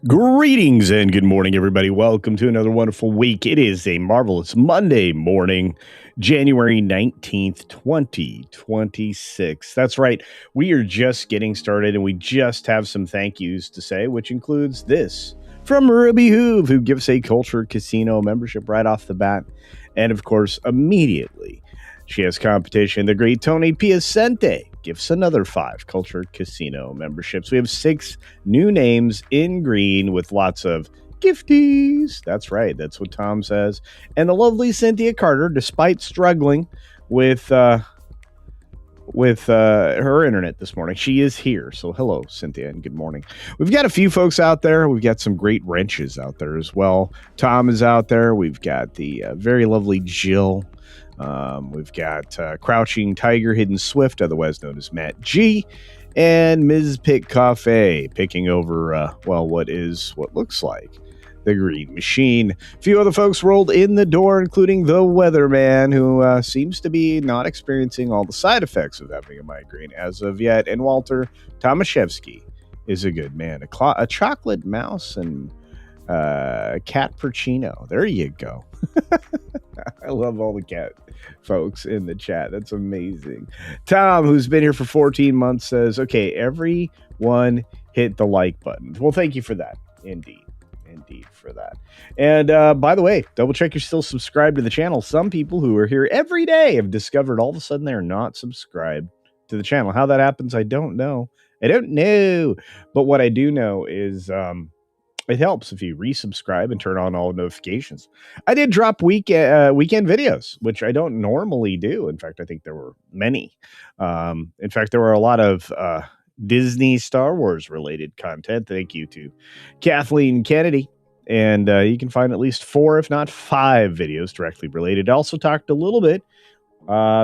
Greetings and good morning, everybody. Welcome to another wonderful week. It is a marvelous Monday morning, January 19th, 2026. That's right. We are just getting started and we just have some thank yous to say, which includes this from Ruby Hoove, who gives a Culture Casino membership right off the bat. And of course, immediately she has competition. The great Tony Piacente gives another 5 Culture Casino memberships. We have 6 new names in green with lots of gifties. That's right. That's what Tom says. And the lovely Cynthia Carter, despite struggling with her internet this morning, she is here. So hello, Cynthia, and good morning. We've got a few folks out there. We've got some great wrenches out there as well. Tom is out there. We've got the very lovely Jill. We've got Crouching Tiger, Hidden Swift, otherwise known as Matt G, and Ms. Pick Cafe picking over, what looks like the Green Machine. A few other folks rolled in the door, including the Weatherman, who seems to be not experiencing all the side effects of having a migraine as of yet. And Walter Tomaszewski is a good man. A chocolate mouse and cat Perchino. There you go. I love all the cat folks in the chat. That's amazing. Tom, who's been here for 14 months, says, okay, everyone hit the like button. Well, thank you for that. Indeed for that. And by the way, double check you're still subscribed to the channel. Some people who are here every day have discovered all of a sudden they're not subscribed to the channel. How that happens, I don't know. But what I do know is it helps if you resubscribe and turn on all notifications. I did drop weekend videos, which I don't normally do. In fact, I think there were many. In fact, there were a lot of Disney Star Wars related content. Thank you to Kathleen Kennedy. And you can find at least 4, if not 5 videos directly related. I also talked a little bit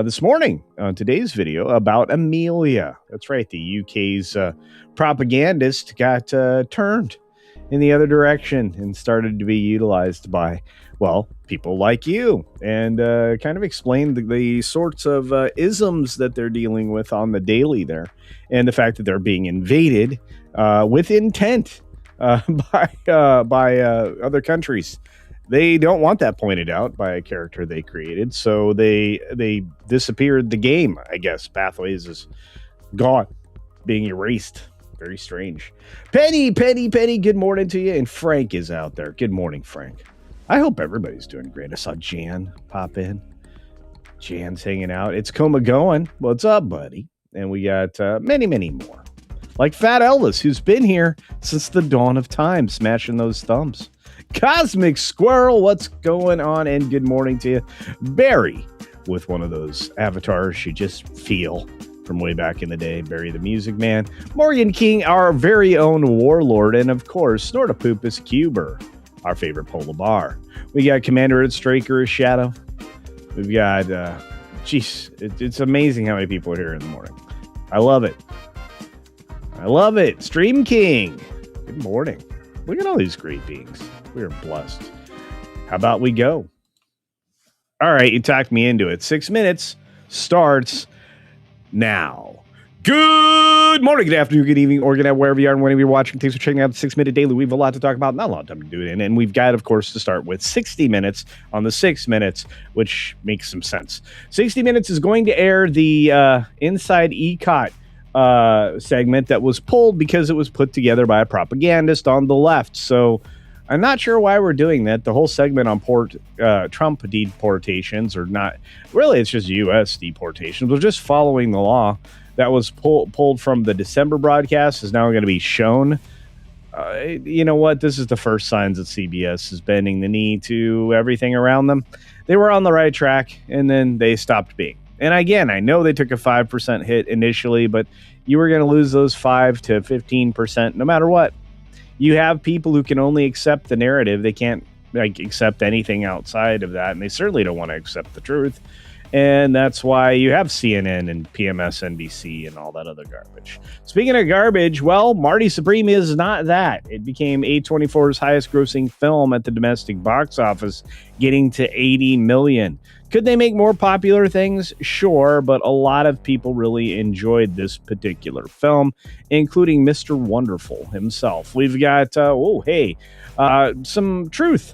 this morning on today's video about Amelia. That's right. The UK's propagandist got turned in the other direction and started to be utilized by, well, people like you, and kind of explained the sorts of isms that they're dealing with on the daily there, and the fact that they're being invaded with intent by other countries. They don't want that pointed out by a character they created, so they disappeared the game, I guess. Pathways is gone, being erased. Very strange. Penny, good morning to you. And Frank is out there. Good morning, Frank. I hope everybody's doing great. I saw Jan pop in. Jan's hanging out. It's Coma going. What's up, buddy? And we got many more. Like Fat Elvis, who's been here since the dawn of time, smashing those thumbs. Cosmic Squirrel, what's going on? And good morning to you. Barry, with one of those avatars you just feel from way back in the day. Barry the Music Man. Morgan King, our very own warlord. And of course, Snortopupus Cuber, our favorite polar bar. We got Commander Ed Straker as Shadow. We've got, it's amazing how many people are here in the morning. I love it. Stream King, good morning. Look at all these great beings. We are blessed. How about we go? All right, you talked me into it. 6 minutes starts now. Good morning, good afternoon, good evening, or good night, wherever you are and whenever you're watching. Thanks for checking out the 6 Minute Daily. We have a lot to talk about, not a lot of time to do it in. And we've got, of course, to start with 60 minutes on the 6 minutes, which makes some sense. 60 Minutes is going to air the Inside ECOT segment that was pulled because it was put together by a propagandist on the left. So I'm not sure why we're doing that. The whole segment on Trump deportations, or not really, it's just U.S. deportations. We're just following the law that was pulled from the December broadcast is now going to be shown. You know what? This is the first signs that CBS is bending the knee to everything around them. They were on the right track, and then they stopped being. And again, I know they took a 5% hit initially, but you were going to lose those 5 to 15% no matter what. You have people who can only accept the narrative. They can't accept anything outside of that, and they certainly don't want to accept the truth. And that's why you have CNN and PMSNBC and all that other garbage. Speaking of garbage, well, Marty Supreme is not that. It became A24's highest grossing film at the domestic box office, getting to $80 million. Could they make more popular things? Sure, but a lot of people really enjoyed this particular film, including Mr. Wonderful himself. We've got, some truth.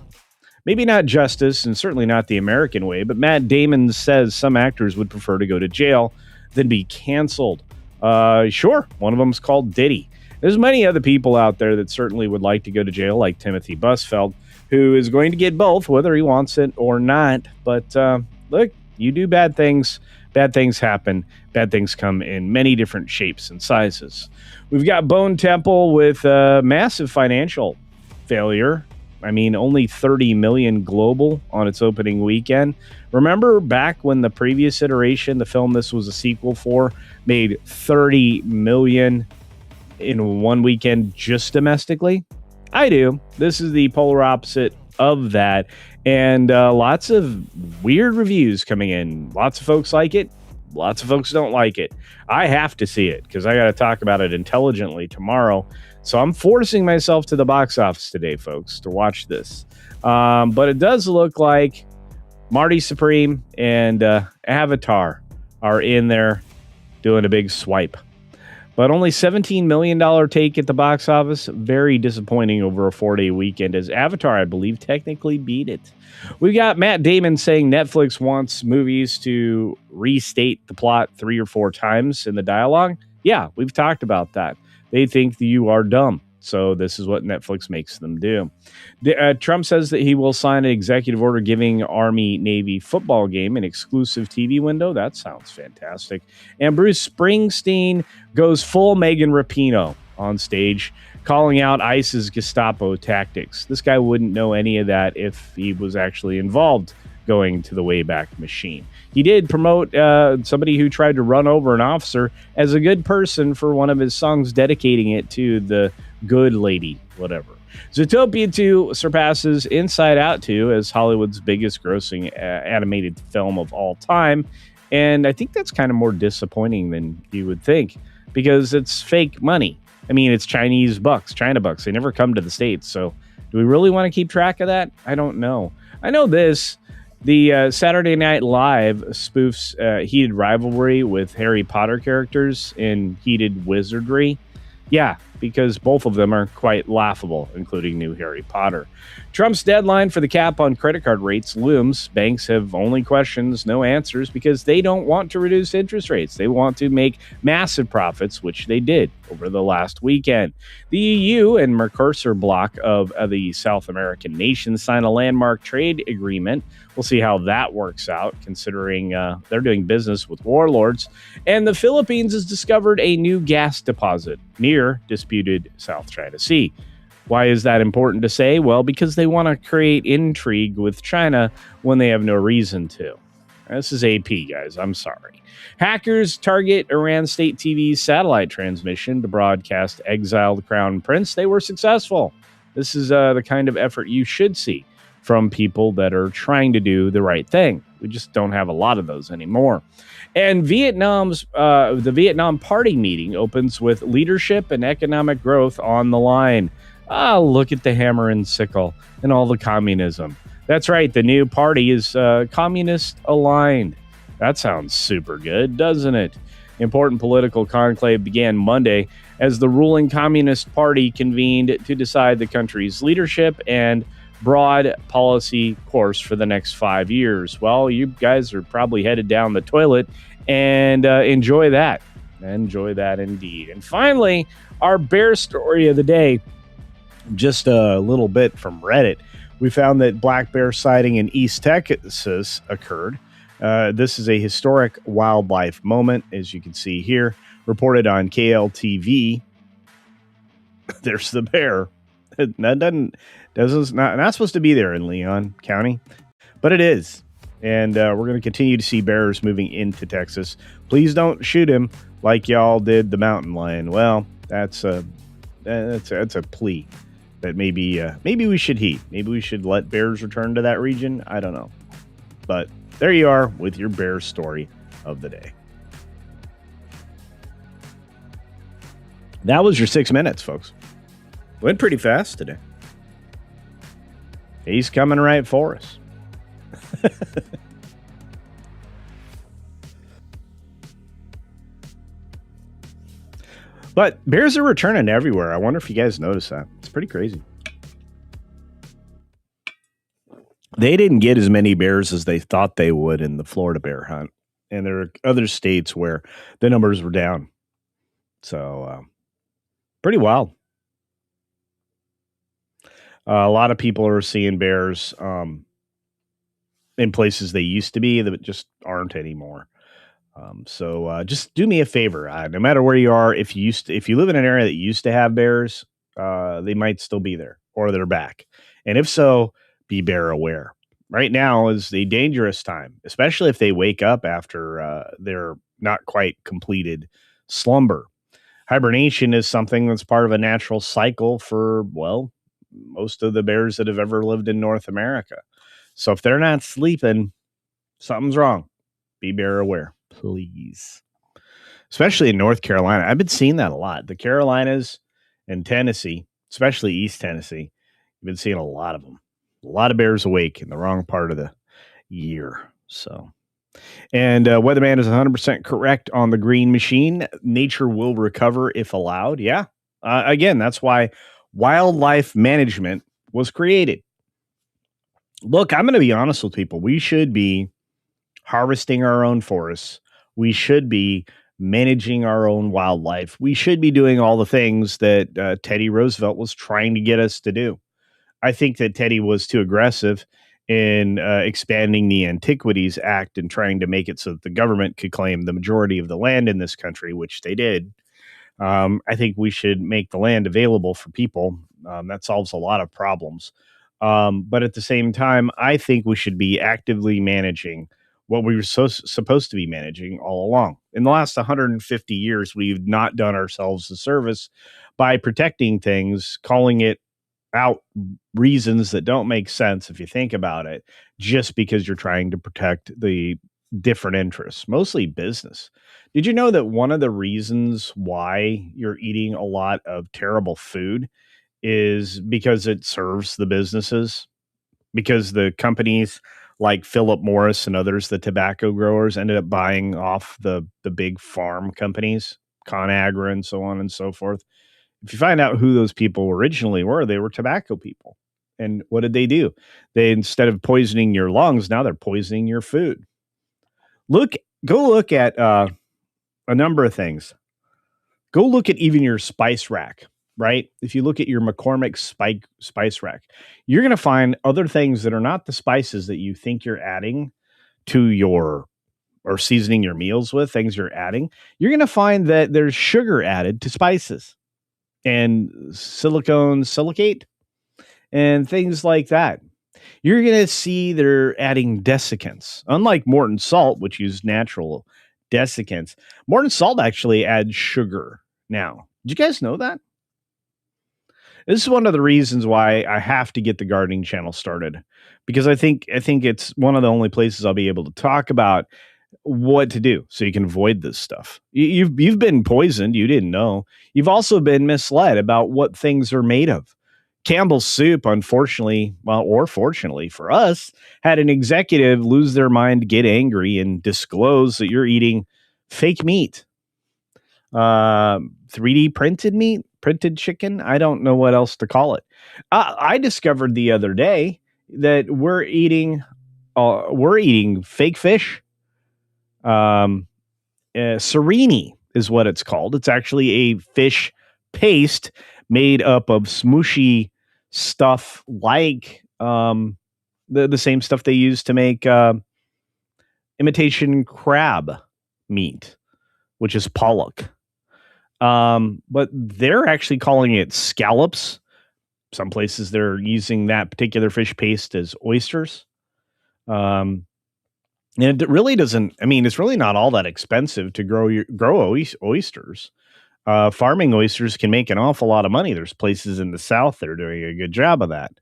Maybe not justice, and certainly not the American way, but Matt Damon says some actors would prefer to go to jail than be canceled. Sure, one of them is called Diddy. There's many other people out there that certainly would like to go to jail, like Timothy Busfeld, who is going to get both, whether he wants it or not. But look, you do bad things happen. Bad things come in many different shapes and sizes. We've got Bone Temple with massive financial failure. I mean, only 30 million global on its opening weekend. Remember back when the previous iteration, the film this was a sequel for, made 30 million in one weekend just domestically? I do. This is the polar opposite of that. And lots of weird reviews coming in. Lots of folks like it. Lots of folks don't like it. I have to see it because I got to talk about it intelligently tomorrow. So I'm forcing myself to the box office today, folks, to watch this. But it does look like Marty Supreme and Avatar are in there doing a big swipe. But only $17 million take at the box office. Very disappointing over a 4-day weekend, as Avatar, I believe, technically beat it. We got Matt Damon saying Netflix wants movies to restate the plot 3 or 4 times in the dialogue. Yeah, we've talked about that. They think that you are dumb. So this is what Netflix makes them do. Trump says that he will sign an executive order giving Army-Navy football game an exclusive TV window. That sounds fantastic. And Bruce Springsteen goes full Megan Rapinoe on stage, calling out ICE's Gestapo tactics. This guy wouldn't know any of that if he was actually involved going to the Wayback Machine. He did promote somebody who tried to run over an officer as a good person for one of his songs, dedicating it to the good lady, whatever. Zootopia 2 surpasses Inside Out 2 as Hollywood's biggest grossing animated film of all time. And I think that's kind of more disappointing than you would think, because it's fake money. I mean, it's Chinese bucks, China bucks. They never come to the States. So do we really want to keep track of that? I don't know. I know this. The Saturday Night Live spoofs heated rivalry with Harry Potter characters in Heated Wizardry. Yeah, because both of them are quite laughable, including new Harry Potter. Trump's deadline for the cap on credit card rates looms. Banks have only questions, no answers, because they don't want to reduce interest rates. They want to make massive profits, which they did over the last weekend. The EU and Mercosur bloc of the South American nations sign a landmark trade agreement. We'll see how that works out, considering they're doing business with warlords. And the Philippines has discovered a new gas deposit near disputed South China Sea. Why is that important to say? Well, because they want to create intrigue with China when they have no reason to. This is AP, guys. I'm sorry. Hackers target Iran State TV's satellite transmission to broadcast exiled Crown Prince. They were successful. This is the kind of effort you should see from people that are trying to do the right thing. We just don't have a lot of those anymore. And the Vietnam Party meeting opens with leadership and economic growth on the line. Look at the hammer and sickle and all the communism. That's right. The new party is communist aligned. That sounds super good, doesn't it? Important political conclave began Monday as the ruling Communist Party convened to decide the country's leadership and broad policy course for the next 5 years. Well, you guys are probably headed down the toilet, and enjoy that. Enjoy that indeed. And finally, our bear story of the day, just a little bit from Reddit. We found that black bear sighting in East Texas occurred. This is a historic wildlife moment, as you can see here, reported on KLTV. There's the bear. That not supposed to be there in Leon County, but it is. And we're going to continue to see bears moving into Texas. Please don't shoot him like y'all did the mountain lion. Well, that's a plea that maybe we should heed. Maybe we should let bears return to that region. I don't know. But there you are with your bear story of the day. That was your 6 minutes, folks. Went pretty fast today. He's coming right for us. But bears are returning everywhere. I wonder if you guys noticed that. It's pretty crazy. They didn't get as many bears as they thought they would in the Florida bear hunt. And there are other states where the numbers were down. So, pretty wild. A lot of people are seeing bears in places they used to be that just aren't anymore. So just do me a favor. No matter where you are, if you live in an area that used to have bears, they might still be there or they're back. And if so, be bear aware. Right now is a dangerous time, especially if they wake up after their not quite completed slumber. Hibernation is something that's part of a natural cycle for, well, most of the bears that have ever lived in North America. So if they're not sleeping, something's wrong. Be bear aware, please. Especially in North Carolina. I've been seeing that a lot. The Carolinas and Tennessee, especially East Tennessee, you've been seeing a lot of them. A lot of bears awake in the wrong part of the year. So, and Weatherman is 100% correct on the green machine. Nature will recover if allowed. Yeah. Again, that's why wildlife management was created. Look, I'm going to be honest with people. We should be harvesting our own forests. We should be managing our own wildlife. We should be doing all the things that Teddy Roosevelt was trying to get us to do. I think that Teddy was too aggressive in expanding the Antiquities Act and trying to make it so that the government could claim the majority of the land in this country, which they did. I think we should make the land available for people. That solves a lot of problems. But at the same time, I think we should be actively managing what we were supposed to be managing all along. In the last 150 years, we've not done ourselves a service by protecting things, calling it out reasons that don't make sense if you think about it, just because you're trying to protect the different interests, mostly business. Did you know that one of the reasons why you're eating a lot of terrible food is because it serves the businesses? Because the companies like Philip Morris and others, the tobacco growers, ended up buying off the big farm companies, ConAgra and so on and so forth. If you find out who those people originally were, they were tobacco people. And what did they do? They, instead of poisoning your lungs, now they're poisoning your food. Go look at a number of things. Go look at even your spice rack, right? If you look at your McCormick spice rack, you're going to find other things that are not the spices that you think you're adding to your or seasoning your meals with, things you're adding. You're going to find that there's sugar added to spices and silicate and things like that. You're going to see they're adding desiccants. Unlike Morton salt, which uses natural desiccants, Morton salt actually adds sugar now. Did you guys know that? This is one of the reasons why I have to get the gardening channel started, because I think it's one of the only places I'll be able to talk about what to do so you can avoid this stuff. You've been poisoned. You didn't know. You've also been misled about what things are made of. Campbell's Soup, unfortunately, well, or fortunately for us, had an executive lose their mind, get angry, and disclose that you're eating fake meat. 3D printed meat, printed chicken. I don't know what else to call it. I discovered the other day that we're eating fake fish. Serini is what it's called. It's actually a fish paste made up of smooshy stuff like the same stuff they use to make imitation crab meat, which is pollock. But they're actually calling it scallops. Some places they're using that particular fish paste as oysters. And it really doesn't, I mean, it's really not all that expensive to grow oysters. Farming oysters can make an awful lot of money. There's places in the South that are doing a good job of that,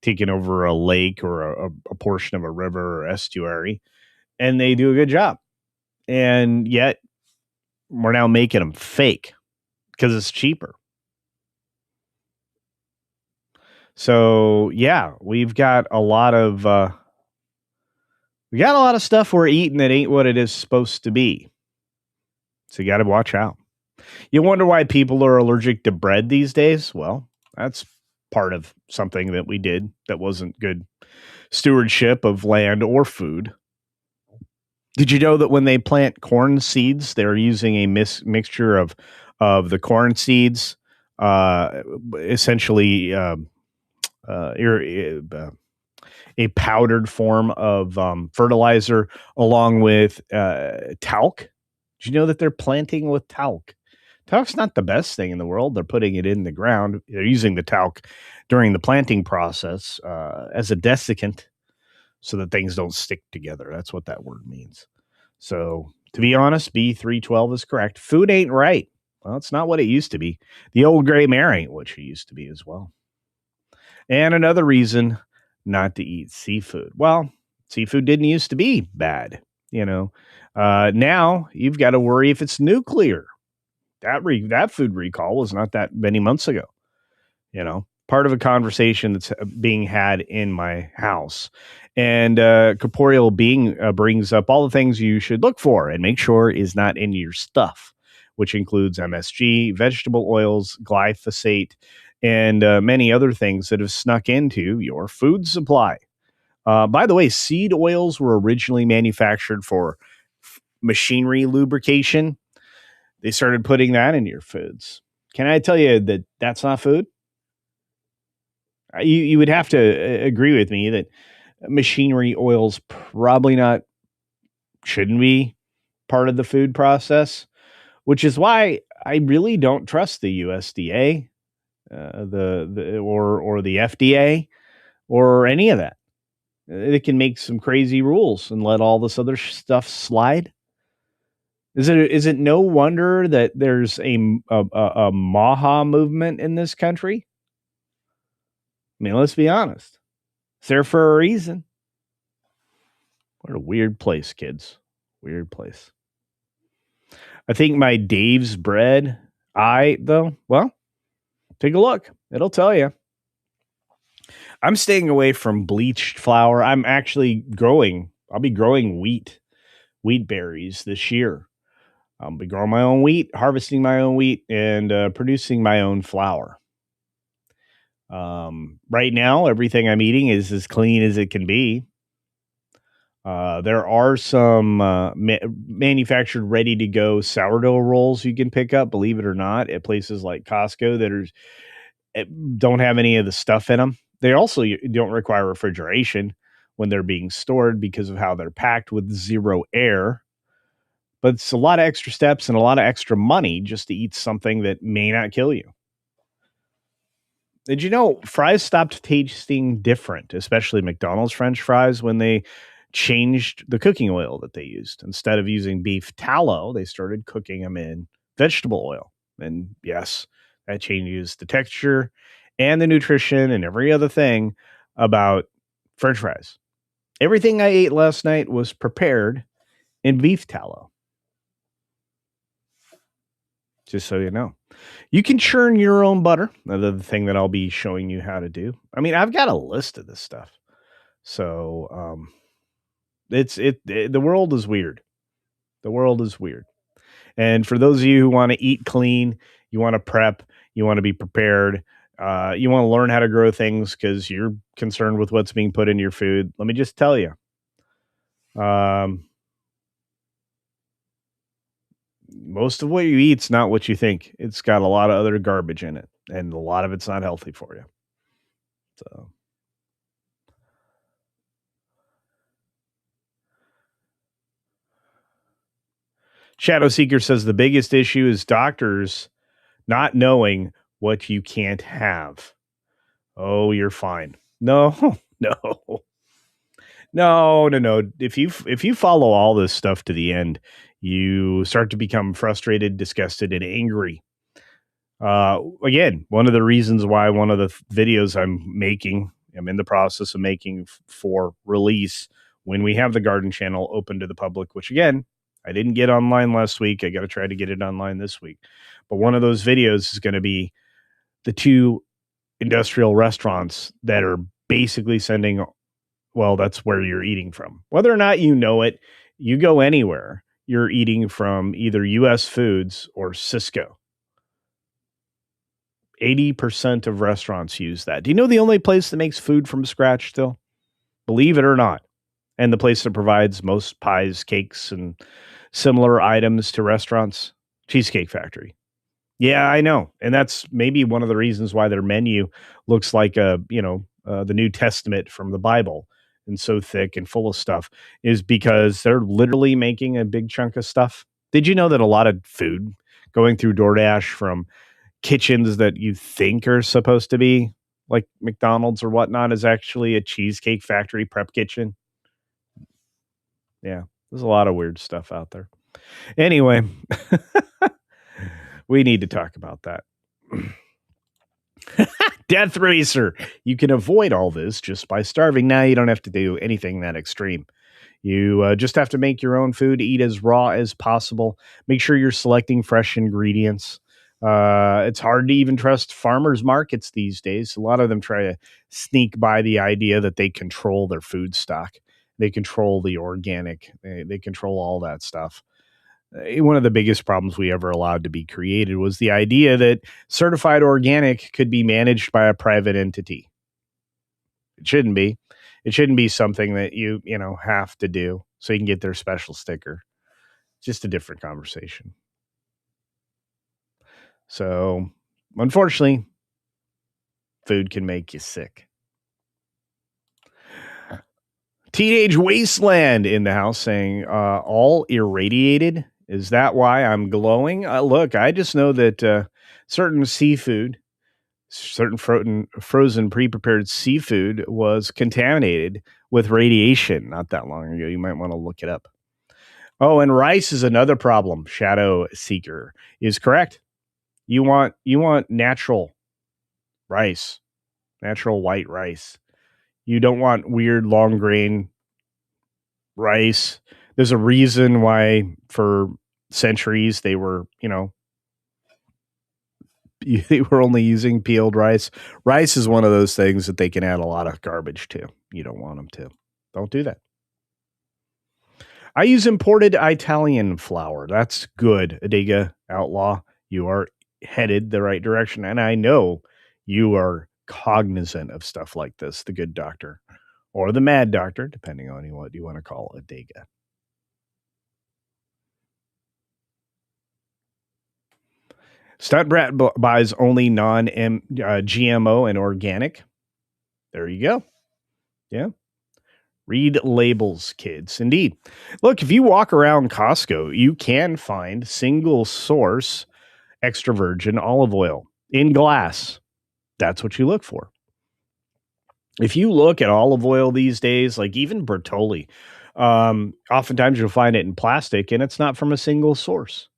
taking over a lake or a portion of a river or estuary, and they do a good job. And yet we're now making them fake because it's cheaper. So yeah, we've got a lot of stuff we're eating that ain't what it is supposed to be. So you got to watch out. You wonder why people are allergic to bread these days? Well, that's part of something that we did that wasn't good stewardship of land or food. Did you know that when they plant corn seeds, they're using a mixture of the corn seeds, essentially uh, ir- uh, a powdered form of fertilizer, along with talc? Did you know that they're planting with talc? Talc's not the best thing in the world. They're putting it in the ground. They're using the talc during the planting process as a desiccant so that things don't stick together. That's what that word means. So, to be honest, B312 is correct. Food ain't right. Well, it's not what it used to be. The old gray mare ain't what she used to be as well. And another reason not to eat seafood. Well, seafood didn't used to be bad. You know, now you've got to worry if it's nuclear. That food recall was not that many months ago. Part of a conversation that's being had in my house. And corporeal being brings up all the things you should look for and make sure is not in your stuff, which includes MSG, vegetable oils, glyphosate, and many other things that have snuck into your food supply. By the way, seed oils were originally manufactured for machinery lubrication. They started putting that in your foods. Can I tell you that that's not food? You would have to agree with me that machinery oils probably not shouldn't be part of the food process, which is why I really don't trust the USDA, or the FDA or any of that. It can make some crazy rules and let all this other stuff slide. Is it no wonder that there's a Maha movement in this country? I mean, let's be honest. It's there for a reason. What a weird place, kids. Weird place. I think my Dave's bread, well, take a look. It'll tell you. I'm staying away from bleached flour. I'll be growing wheat berries this year. I'll be growing my own wheat, harvesting my own wheat, and producing my own flour. Right now, everything I'm eating is as clean as it can be. There are some manufactured, ready to go sourdough rolls you can pick up, believe it or not, at places like Costco don't have any of the stuff in them. They also don't require refrigeration when they're being stored because of how they're packed with zero air. But it's a lot of extra steps and a lot of extra money just to eat something that may not kill you. Did you know fries stopped tasting different, especially McDonald's French fries, when they changed the cooking oil that they used? Instead of using beef tallow, they started cooking them in vegetable oil. And yes, that changes the texture and the nutrition and every other thing about French fries. Everything I ate last night was prepared in beef tallow. Just so you know. You can churn your own butter. Another thing that I'll be showing you how to do. I mean, I've got a list of this stuff. So the world is weird. The world is weird. And for those of you who want to eat clean, you want to prep, you want to be prepared, you want to learn how to grow things because you're concerned with what's being put in your food. Let me just tell you. Most of what you eat's not what you think. It's got a lot of other garbage in it, and a lot of it's not healthy for you. So Shadow Seeker says the biggest issue is doctors not knowing what you can't have. Oh, you're fine. No, no. No. If you follow all this stuff to the end, you start to become frustrated, disgusted, and angry. Again, one of the reasons why one of the videos I'm in the process of making for release when we have the garden channel open to the public, which again, I didn't get online last week. I got to try to get it online this week. But one of those videos is going to be the two industrial restaurants that are basically sending, well, that's where you're eating from. Whether or not you know it, you go anywhere, you're eating from either US Foods or Cisco. 80% of restaurants use that. Do you know the only place that makes food from scratch still? Believe it or not. And the place that provides most pies, cakes, and similar items to restaurants? Cheesecake Factory. Yeah, I know. And that's maybe one of the reasons why their menu looks like the New Testament from the Bible and so thick and full of stuff is because they're literally making a big chunk of stuff. Did you know that a lot of food going through DoorDash from kitchens that you think are supposed to be like McDonald's or whatnot is actually a Cheesecake Factory prep kitchen? Yeah, there's a lot of weird stuff out there. Anyway, we need to talk about that. Death Racer. You can avoid all this just by starving. Now you don't have to do anything that extreme. You just have to make your own food, eat as raw as possible. Make sure you're selecting fresh ingredients. It's hard to even trust farmers markets these days. A lot of them try to sneak by the idea that they control their food stock. They control the organic. They control all that stuff. One of the biggest problems we ever allowed to be created was the idea that certified organic could be managed by a private entity. It shouldn't be. It shouldn't be something that you have to do so you can get their special sticker. Just a different conversation. So, unfortunately, food can make you sick. Teenage Wasteland in the house saying, all irradiated. Is that why I'm glowing? Look, I just know that certain seafood, certain frozen pre-prepared seafood was contaminated with radiation not that long ago. You might want to look it up. Oh, and rice is another problem. Shadow Seeker is correct. You want natural rice, natural white rice. You don't want weird long grain rice. There's a reason why for centuries they were, they were only using peeled rice. Rice is one of those things that they can add a lot of garbage to. You don't want them to. Don't do that. I use imported Italian flour. That's good, Adiga Outlaw. You are headed the right direction. And I know you are cognizant of stuff like this, the good doctor or the mad doctor, depending on what you want to call Adiga. Stunt Brat buys only non-GMO and organic. There you go. Yeah. Read labels, kids. Indeed. Look, if you walk around Costco, you can find single source extra virgin olive oil in glass. That's what you look for. If you look at olive oil these days, like even Bertolli, oftentimes you'll find it in plastic and it's not from a single source.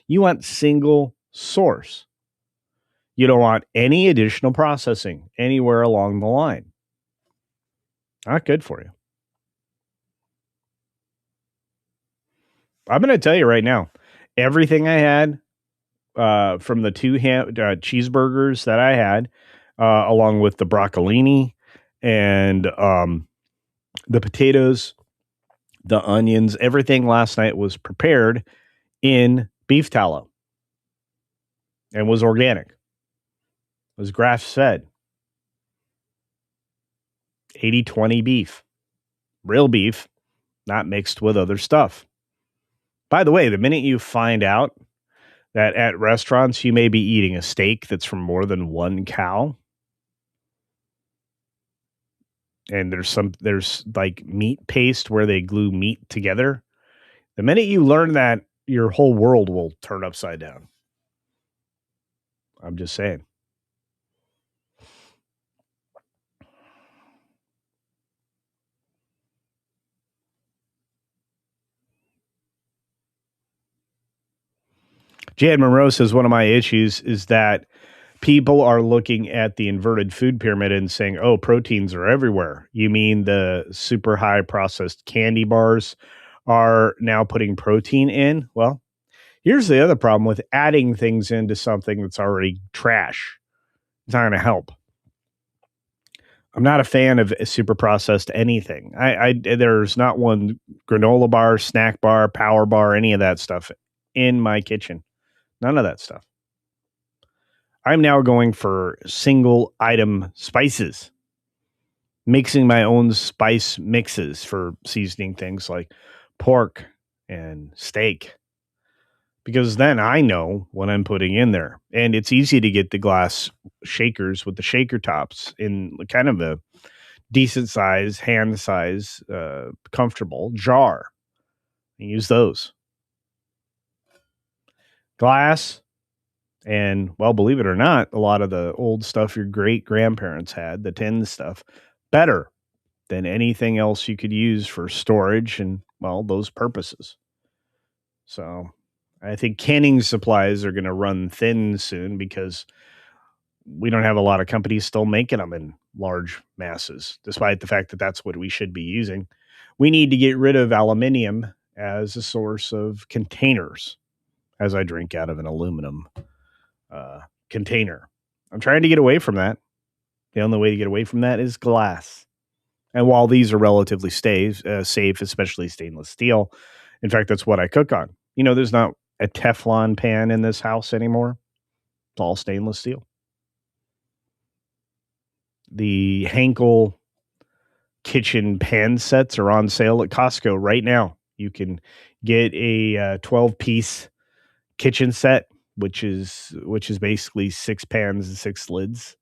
You want single source. You don't want any additional processing anywhere along the line. Not good for you. I'm going to tell you right now, everything I had from the two cheeseburgers that I had, along with the broccolini and the potatoes, the onions, everything last night was prepared in beef tallow and was organic. It was grass-fed. 80-20 beef. Real beef, not mixed with other stuff. By the way, the minute you find out that at restaurants you may be eating a steak that's from more than one cow, and there's like meat paste where they glue meat together, the minute you learn that, your whole world will turn upside down. I'm just saying. Jan Monroe says one of my issues is that people are looking at the inverted food pyramid and saying, oh, proteins are everywhere. You mean the super high processed candy bars are now putting protein in? Well, here's the other problem with adding things into something that's already trash. It's not going to help. I'm not a fan of super processed anything. There's not one granola bar, snack bar, power bar, any of that stuff in my kitchen. None of that stuff. I'm now going for single item spices, mixing my own spice mixes for seasoning things like pork and steak, because then I know what I'm putting in there. And it's easy to get the glass shakers with the shaker tops in kind of a decent size, hand size, comfortable jar. And use those. Glass, and, well, believe it or not, a lot of the old stuff your great grandparents had, the tin stuff, better than anything else you could use for storage and, well, those purposes. So I think canning supplies are going to run thin soon because we don't have a lot of companies still making them in large masses, despite the fact that that's what we should be using. We need to get rid of aluminium as a source of containers, as I drink out of an aluminum container. I'm trying to get away from that. The only way to get away from that is glass. And while these are relatively safe, especially stainless steel, in fact, that's what I cook on. There's not a Teflon pan in this house anymore. It's all stainless steel. The Henkel kitchen pan sets are on sale at Costco right now. You can get a 12-piece kitchen set, which is basically 6 pans and 6 lids.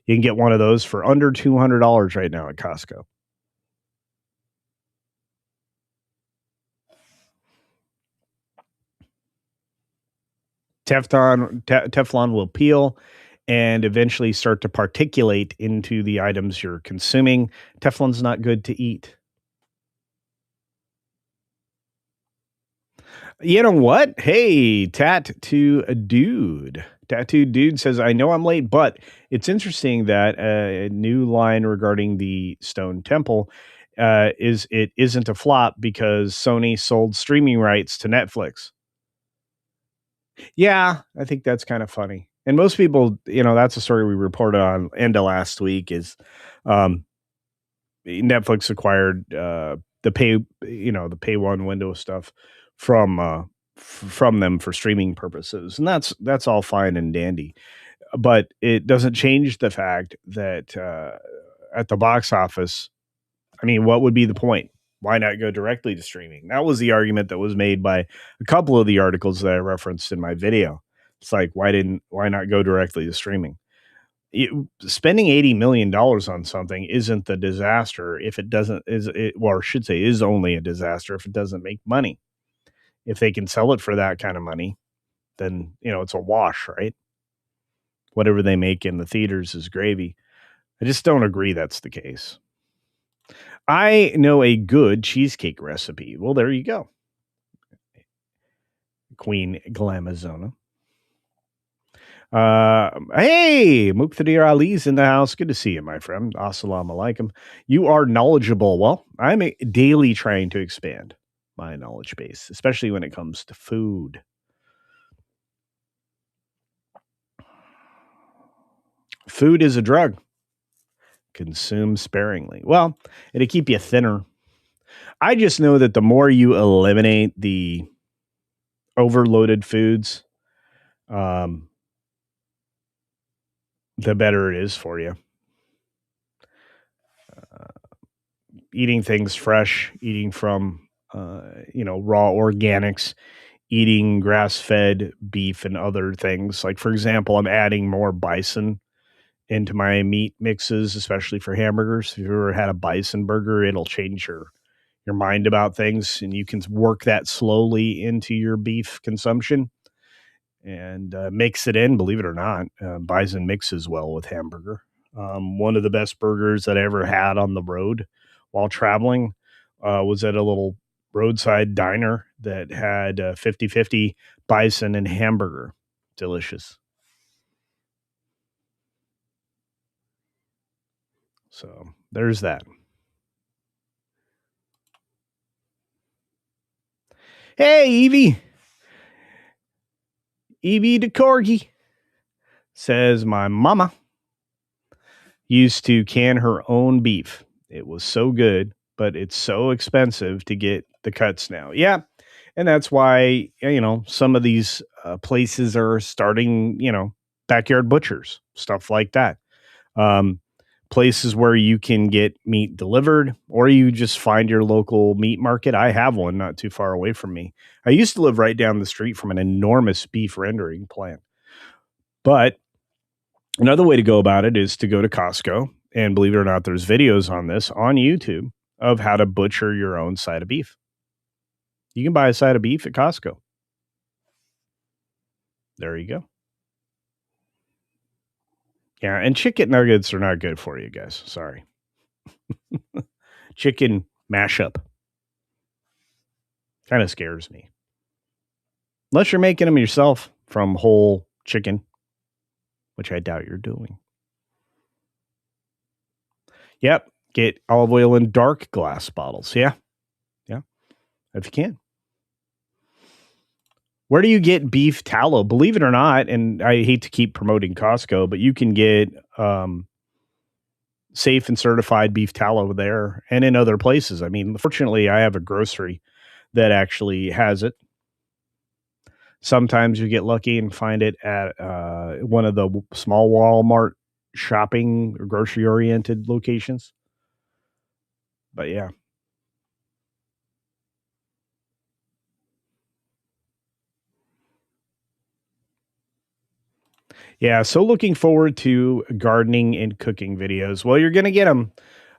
You can get one of those for under $200 right now at Costco. Teflon will peel and eventually start to particulate into the items you're consuming. Teflon's not good to eat. You know what? Hey, Tattoo Dude. Tattoo Dude says, I know I'm late, but it's interesting that a new line regarding the Stone Temple isn't a flop because Sony sold streaming rights to Netflix. Yeah, I think that's kind of funny. And most people, that's a story we reported on end of last week is um, Netflix acquired the pay one window stuff from them for streaming purposes. And that's all fine and dandy. But it doesn't change the fact that at the box office, I mean, what would be the point? Why not go directly to streaming? That was the argument that was made by a couple of the articles that I referenced in my video. It's like, why not go directly to streaming? Spending $80 million on something isn't the disaster if it doesn't, or I should say, is only a disaster if it doesn't make money. If they can sell it for that kind of money, then, it's a wash, right? Whatever they make in the theaters is gravy. I just don't agree that's the case. I know a good cheesecake recipe. Well, there you go. Queen Glamazona. Hey, Muqtadir Ali's in the house. Good to see you, my friend. Assalamu alaikum. You are knowledgeable. Well, I'm daily trying to expand my knowledge base, especially when it comes to food. Food is a drug. Consume sparingly. Well, it'll keep you thinner. I just know that the more you eliminate the overloaded foods, the better it is for you. Eating things fresh, eating from, raw organics, eating grass-fed beef and other things. Like, for example, I'm adding more bison into my meat mixes, especially for hamburgers. If you've ever had a bison burger, it'll change your mind about things, and you can work that slowly into your beef consumption and mix it in. Believe it or not, bison mixes well with hamburger. One of the best burgers that I ever had on the road while traveling was at a little roadside diner that had 50-50 bison and hamburger. Delicious. So there's that. Hey, Evie the Corgi, says my mama. used to can her own beef. It was so good, but it's so expensive to get the cuts now. Yeah. And that's why, some of these places are starting, backyard butchers, stuff like that. Um, Places where you can get meat delivered or you just find your local meat market. I have one not too far away from me. I used to live right down the street from an enormous beef rendering plant. But another way to go about it is to go to Costco. And believe it or not, there's videos on this on YouTube of how to butcher your own side of beef. You can buy a side of beef at Costco. There you go. Yeah, and chicken nuggets are not good for you guys. Sorry. Chicken mashup kind of scares me. Unless you're making them yourself from whole chicken, which I doubt you're doing. Yep. Get olive oil in dark glass bottles. Yeah. Yeah. If you can. Where do you get beef tallow? Believe it or not, and I hate to keep promoting Costco, but you can get safe and certified beef tallow there and in other places. I mean, fortunately, I have a grocery that actually has it. Sometimes you get lucky and find it at one of the small Walmart shopping or grocery oriented locations. But yeah. Yeah, so looking forward to gardening and cooking videos. Well, you're going to get them.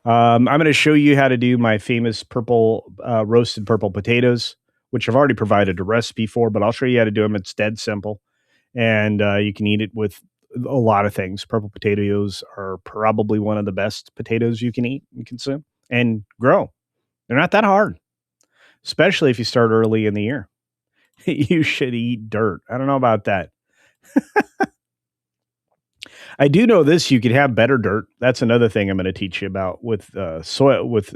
I'm going to show you how to do my famous roasted purple potatoes, which I've already provided a recipe for, but I'll show you how to do them. It's dead simple. And you can eat it with a lot of things. Purple potatoes are probably one of the best potatoes you can eat and consume and grow. They're not that hard, especially if you start early in the year. You should eat dirt. I don't know about that. I do know this: you could have better dirt. That's another thing I'm going to teach you about with soil, with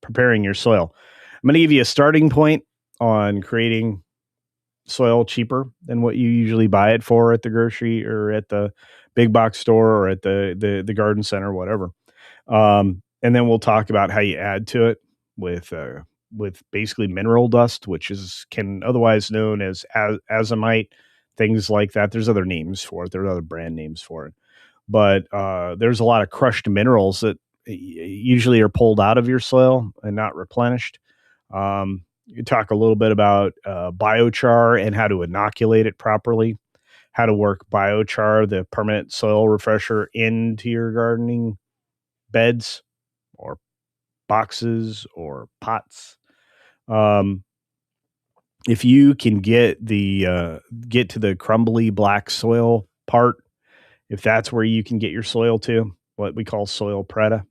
preparing your soil. I'm going to give you a starting point on creating soil cheaper than what you usually buy it for at the grocery or at the big box store or at the garden center, whatever. And then we'll talk about how you add to it with basically mineral dust, which is can otherwise known as azomite, things like that. There's other names for it. There are other brand names for it, but there's a lot of crushed minerals that usually are pulled out of your soil and not replenished. You talk a little bit about biochar and how to inoculate it properly, how to work biochar, the permanent soil refresher, into your gardening beds or boxes or pots. If you can get to the crumbly black soil part, if that's where you can get your soil to, what we call soil preta,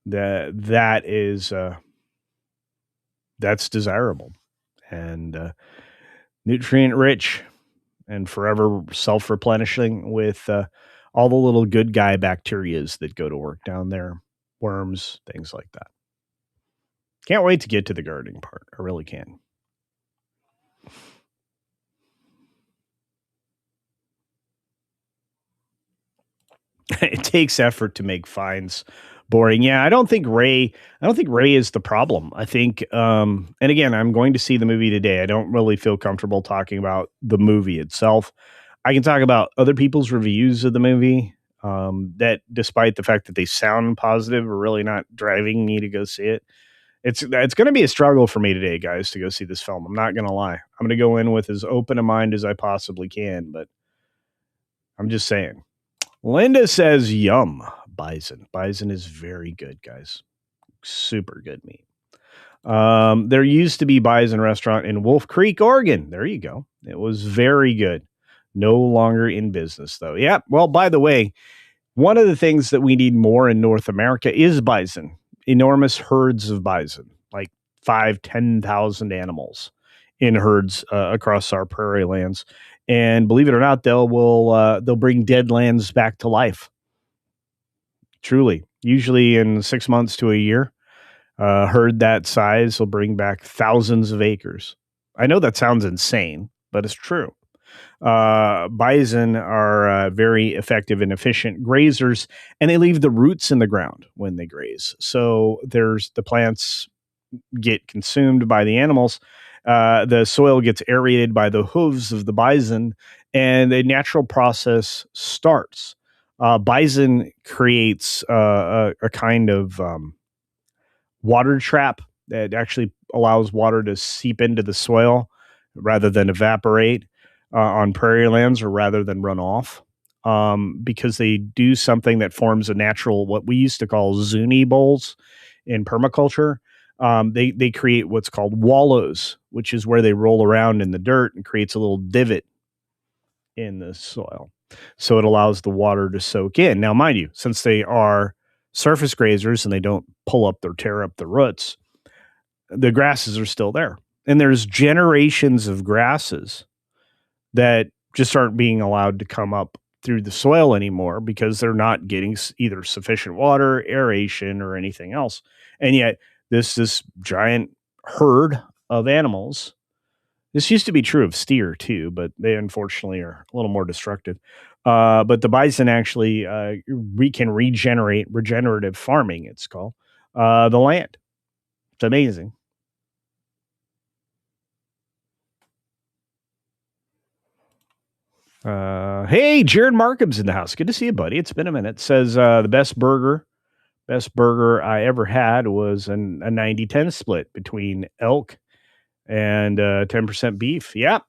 that is that's desirable and nutrient rich and forever self replenishing with all the little good guy bacterias that go to work down there, worms, things like that. Can't wait to get to the gardening part. I really can. It takes effort to make finds boring. Yeah, I don't think Ray is the problem. I think and again, I'm going to see the movie today. I don't really feel comfortable talking about the movie itself. I can talk about other people's reviews of the movie that despite the fact that they sound positive are really not driving me to go see it. It's going to be a struggle for me today, guys, to go see this film. I'm not going to lie. I'm going to go in with as open a mind as I possibly can, but I'm just saying. Linda says, yum, bison. Bison is very good, guys. Super good meat. There used to be bison restaurant in Wolf Creek, Oregon. There you go. It was very good. No longer in business, though. Yeah. Well, by the way, one of the things that we need more in North America is bison. Enormous herds of bison, like 10,000 animals in herds across our prairie lands. And believe it or not, they'll bring dead lands back to life. Truly, usually in 6 months to a year, herd that size will bring back thousands of acres. I know that sounds insane, but it's true. Bison are very effective and efficient grazers, and they leave the roots in the ground when they graze. So there's the plants get consumed by the animals. The soil gets aerated by the hooves of the bison, and a natural process starts. Bison creates a kind of water trap that actually allows water to seep into the soil rather than evaporate on prairie lands or rather than run off. Because they do something that forms a natural, what we used to call zuni bowls in permaculture. They create what's called wallows, which is where they roll around in the dirt and creates a little divot in the soil. So it allows the water to soak in. Now, mind you, since they are surface grazers and they don't pull up or tear up the roots, the grasses are still there. And there's generations of grasses that just aren't being allowed to come up through the soil anymore because they're not getting either sufficient water, aeration, or anything else. And yet this giant herd of animals, this used to be true of steer too, but they unfortunately are a little more destructive. But the bison actually can regenerative farming, it's called, the land. It's amazing. Hey, Jared Markham's in the house. Good to see you, buddy. It's been a minute. Says the best burger I ever had was a 90-10 split between elk and 10% beef. Yeah.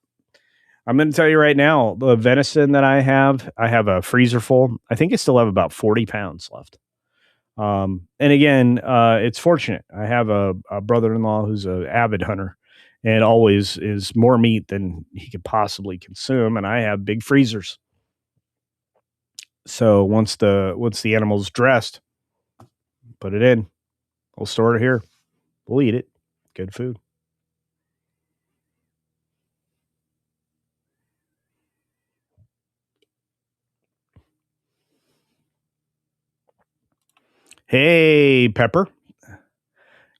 I'm going to tell you right now, the venison that I have a freezer full. I think I still have about 40 pounds left. And again, it's fortunate. I have a brother-in-law who's an avid hunter and always is more meat than he could possibly consume. And I have big freezers. So once the animal's dressed, put it in. We'll store it here. We'll eat it. Good food. Hey, Pepper.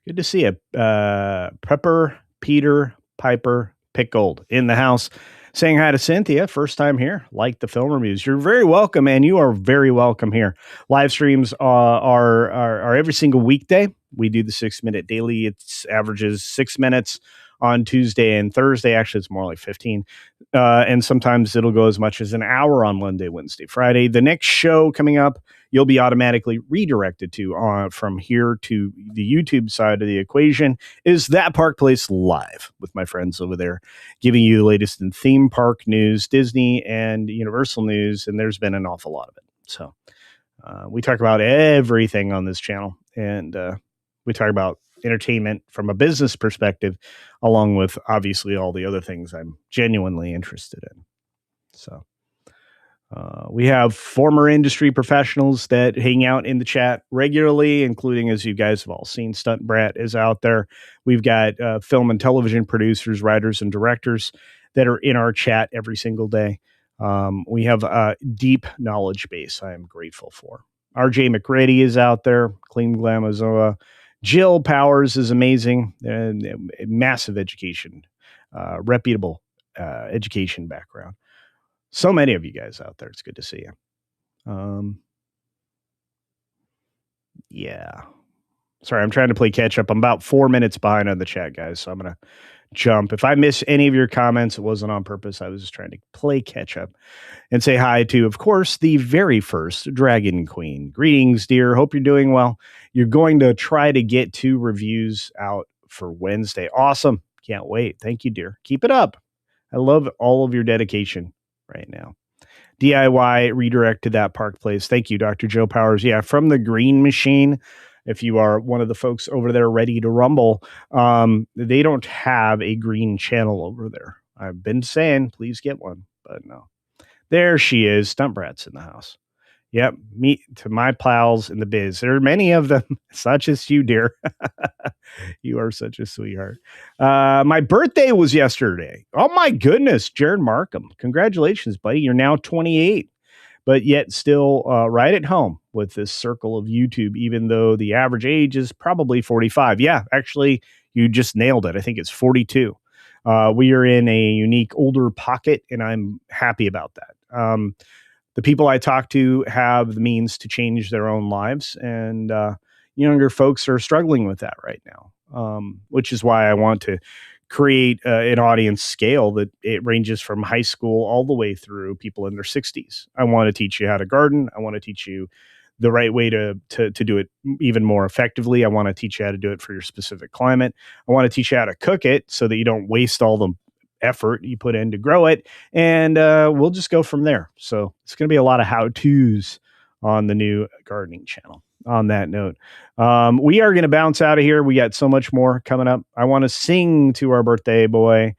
Good to see you. Pepper, Peter, Piper, Pickled in the house. Saying hi to Cynthia. First time here. Like the film reviews. You're very welcome, and you are very welcome here. Live streams are every single weekday. We do the 6-minute daily. It averages 6 minutes on Tuesday and Thursday. Actually, it's more like 15. And sometimes it'll go as much as an hour on Monday, Wednesday, Friday. The next show coming up, you'll be automatically redirected to from here to the YouTube side of the equation is That Park Place Live with my friends over there, giving you the latest in theme park news, Disney and Universal news. And there's been an awful lot of it. So we talk about everything on this channel, and we talk about entertainment from a business perspective, along with obviously all the other things I'm genuinely interested in. So we have former industry professionals that hang out in the chat regularly, including, as you guys have all seen, Stunt Brat is out there. We've got film and television producers, writers, and directors that are in our chat every single day. We have a deep knowledge base I am grateful for. RJ McReady is out there, Clean Glamazoa. Jill Powers is amazing, and massive education, reputable education background. So many of you guys out there. It's good to see you. Yeah. Sorry, I'm trying to play catch up. I'm about 4 minutes behind on the chat, guys. So I'm going to jump. If I miss any of your comments, it wasn't on purpose. I was just trying to play catch up and say hi to, of course, the very first Dragon Queen. Greetings, dear. Hope you're doing well. You're going to try to get 2 reviews out for Wednesday. Awesome. Can't wait. Thank you, dear. Keep it up. I love all of your dedication right now. DIY redirect to That Park Place. Thank you, Dr. Joe Powers. Yeah, from the Green Machine. If you are one of the folks over there ready to rumble, they don't have a green channel over there. I've been saying, please get one, but no. There she is. Stunt Brat's in the house. Yep, me to my pals in the biz. There are many of them. It's not just you, dear. You are such a sweetheart. My birthday was yesterday. Oh my goodness, Jared Markham. Congratulations, buddy. You're now 28, but yet still right at home with this circle of YouTube, even though the average age is probably 45. Yeah, actually, you just nailed it. I think it's 42. We are in a unique older pocket, and I'm happy about that. The people I talk to have the means to change their own lives, and younger folks are struggling with that right now, which is why I want to create an audience scale that it ranges from high school all the way through people in their 60s. I want to teach you how to garden. I want to teach you the right way to do it even more effectively. I want to teach you how to do it for your specific climate. I want to teach you how to cook it so that you don't waste all the effort you put in to grow it. And we'll just go from there. So it's going to be a lot of how-tos on the new gardening channel. On that note, we are going to bounce out of here. We got so much more coming up. I want to sing to our birthday boy.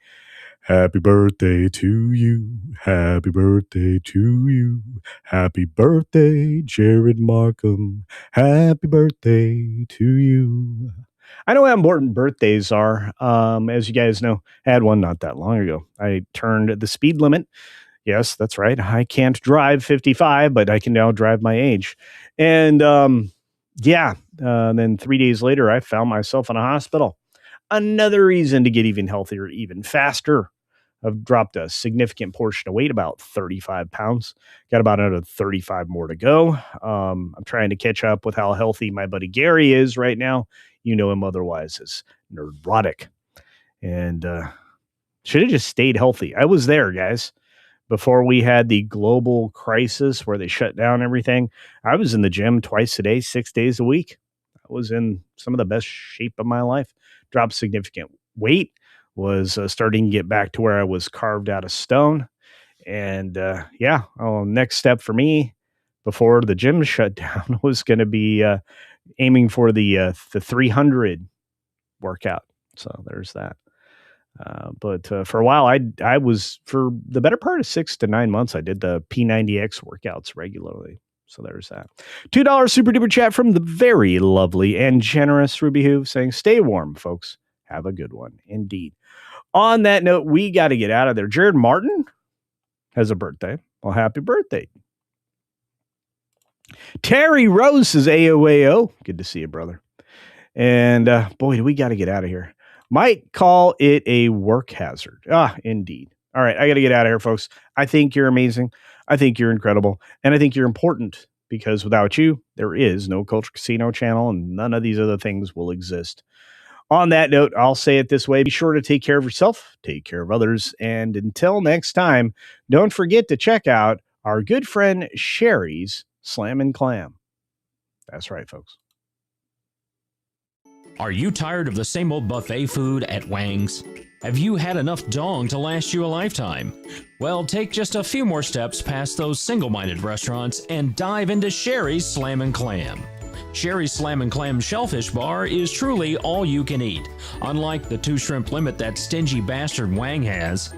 Happy birthday to you. Happy birthday to you. Happy birthday, Jared Markham. Happy birthday to you. I know how important birthdays are. As you guys know, I had one not that long ago. I turned the speed limit. Yes, that's right. I can't drive 55, but I can now drive my age. And then 3 days later, I found myself in a hospital. Another reason to get even healthier, even faster. I've dropped a significant portion of weight, about 35 pounds. Got about another 35 more to go. I'm trying to catch up with how healthy my buddy Gary is right now. You know him otherwise as Nerdrotic. And should have just stayed healthy. I was there, guys. Before we had the global crisis where they shut down everything, I was in the gym twice a day, 6 days a week. I was in some of the best shape of my life. Dropped significant weight, was starting to get back to where I was carved out of stone. And next step for me before the gym shut down was going to be aiming for the 300 workout. So there's that. But for a while, I was, for the better part of 6 to 9 months, I did the P90X workouts regularly. So there's that. $2 super duper chat from the very lovely and generous Ruby Hoover saying, stay warm, folks. Have a good one. Indeed. On that note, we got to get out of there. Jared Martin has a birthday. Well, happy birthday. Terry Rose says, AOAO. Good to see you, brother. And boy, we got to get out of here. Might call it a work hazard. Indeed. All right, I got to get out of here, folks. I think you're amazing. I think you're incredible. And I think you're important because without you, there is no Culture Casino channel and none of these other things will exist. On that note, I'll say it this way. Be sure to take care of yourself, take care of others. And until next time, don't forget to check out our good friend Sherry's Slam and Clam. That's right, folks. Are you tired of the same old buffet food at Wang's? Have you had enough dong to last you a lifetime? Well, take just a few more steps past those single-minded restaurants and dive into Sherry's Slam and Clam. Sherry's Slam and Clam Shellfish Bar is truly all you can eat, unlike the 2 shrimp limit that stingy bastard Wang has.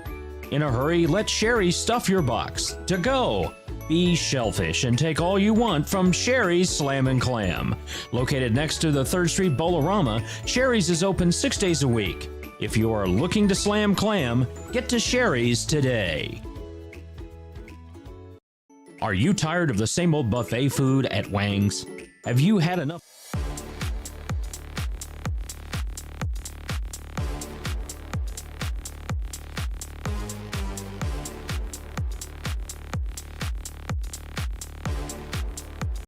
In a hurry, let Sherry stuff your box. To go! Be shellfish and take all you want from Sherry's Slam and Clam. Located next to the 3rd Street Bolorama, Sherry's is open 6 days a week. If you are looking to slam clam, get to Sherry's today. Are you tired of the same old buffet food at Wang's? Have you had enough?